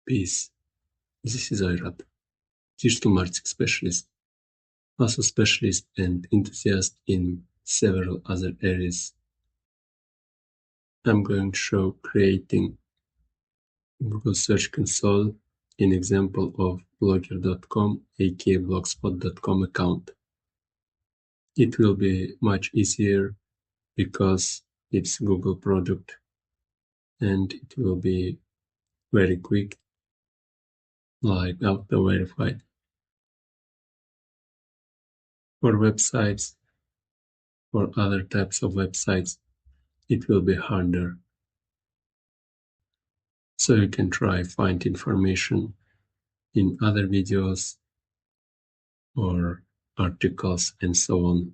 Peace. This is Ayrat, digital marketing specialist, also specialist and enthusiast in several other areas. I'm going to show creating Google Search Console in example of blogger.com aka blogspot.com account. It will be much easier because it's Google product and it will be very quick, like auto verified. For websites, for other types of websites, it will be harder. So you can try find information in other videos or articles and so on.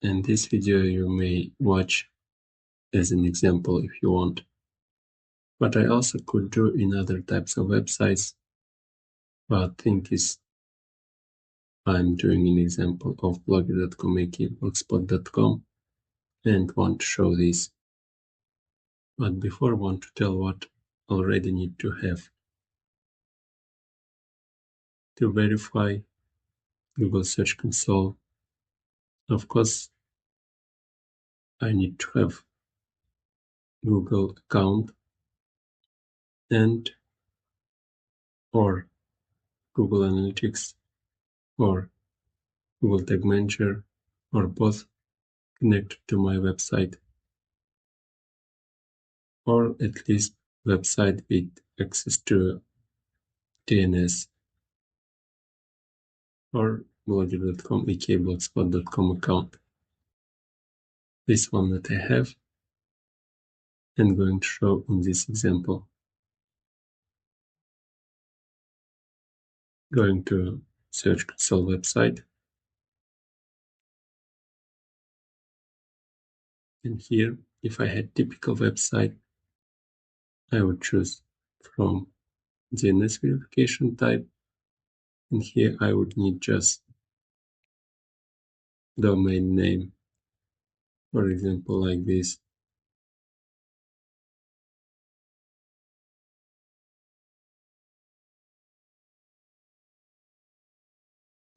And this video you may watch as an example if you want. But I also could do in other types of websites, but thing is I'm doing an example of blogger.com aka blogspot.com and want to show this. But before I want to tell what already need to have to verify Google Search Console. Of course, I need to have Google account and or Google Analytics or Google Tag Manager or both connected to my website, or at least website with access to DNS or blogger.com aka blogspot.com account. This one that I have and going to show in this example. Going to Search Console website, and here if I had typical website I would choose from DNS verification type, and here I would need just domain name, for example like this.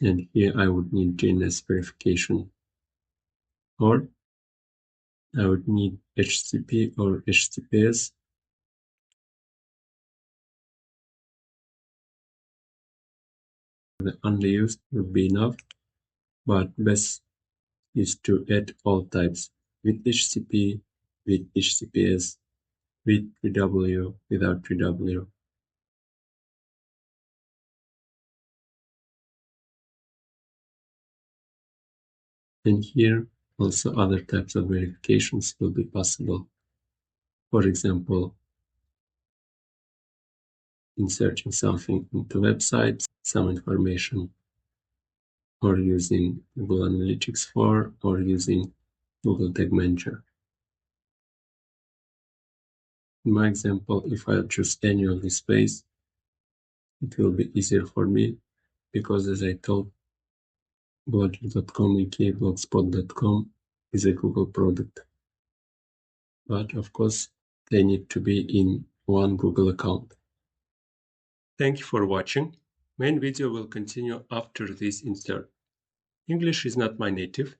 And here I would need DNS verification, or I would need HTTP or HTTPS. The only used would be enough, but best is to add all types with HTTP, with HTTPS, with www, without www. And here also other types of verifications will be possible. For example, inserting something into websites, some information, or using Google Analytics or using Google Tag Manager. In my example, if I choose any of these ways, it will be easier for me because, as I told, blogger.com aka blogspot.com is a Google product. But of course, they need to be in one Google account. Thank you for watching. Main video will continue after this insert. English is not my native.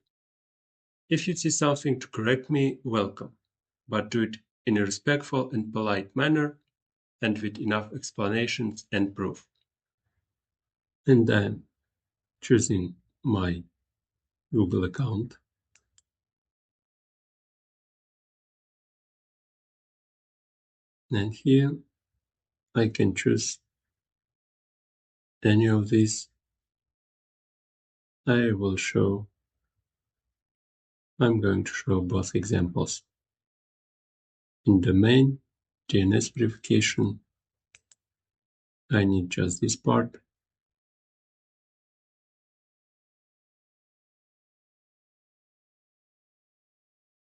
If you see something to correct me, welcome, but do it in a respectful and polite manner and with enough explanations and proof. And I'm choosing my Google account. And here I can choose any of these. I'm going to show both examples. In domain, DNS verification, I need just this part.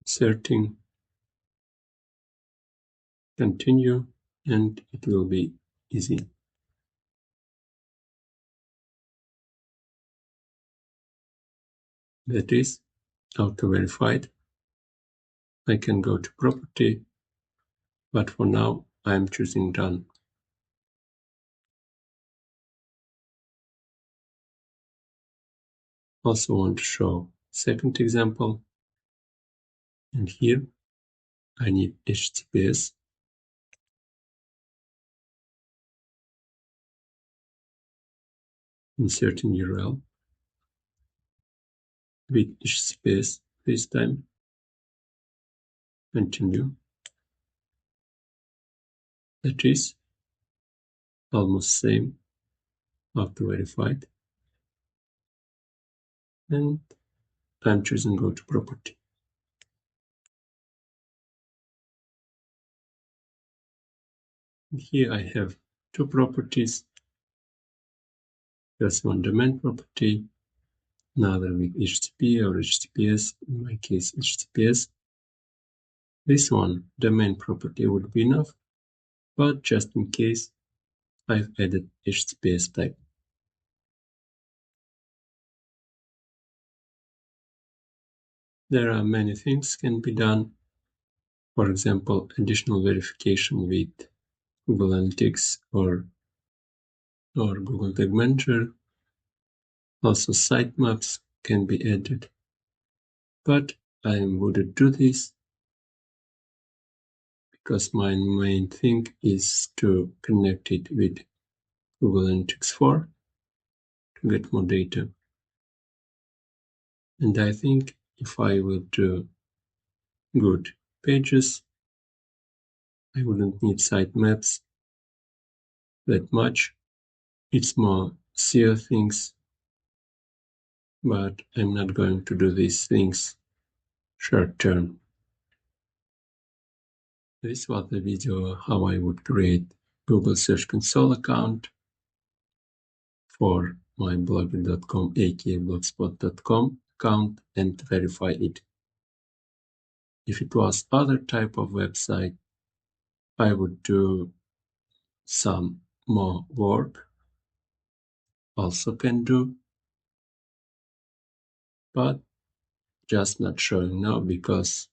Inserting, continue, and it will be easy. That is auto-verified. I can go to property, but for now I'm choosing done. Also want to show second example, and here I need HTTPS. Inserting URL with HTTPS this time. Continue. That is almost same after verified. And I'm choosing go to property. And here I have two properties. First one domain property, another with HTTP or HTTPS, in my case HTTPS. This one, domain property, would be enough, but just in case, I've added HTTPS type. There are many things can be done. For example, additional verification with Google Analytics or Google Tag Manager. Also, sitemaps can be added, but I wouldn't do this because my main thing is to connect it with Google Analytics 4 to get more data. And I think if I would do good pages, I wouldn't need sitemaps that much. It's more SEO things, but I'm not going to do these things short term. This was the video how I would create Google Search Console account for my blogger.com aka blogspot.com account and verify it. If it was other type of website, I would do some more work, also can do, but just not showing now because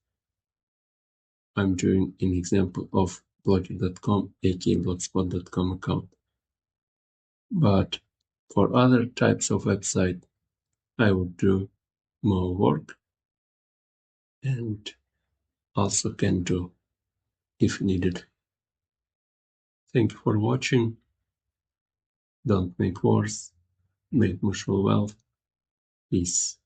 I'm doing an example of blogger.com aka blogspot.com account. But for other types of website, I would do more work and also can do if needed. Thank you for watching. Don't make wars, make mutual wealth. Peace.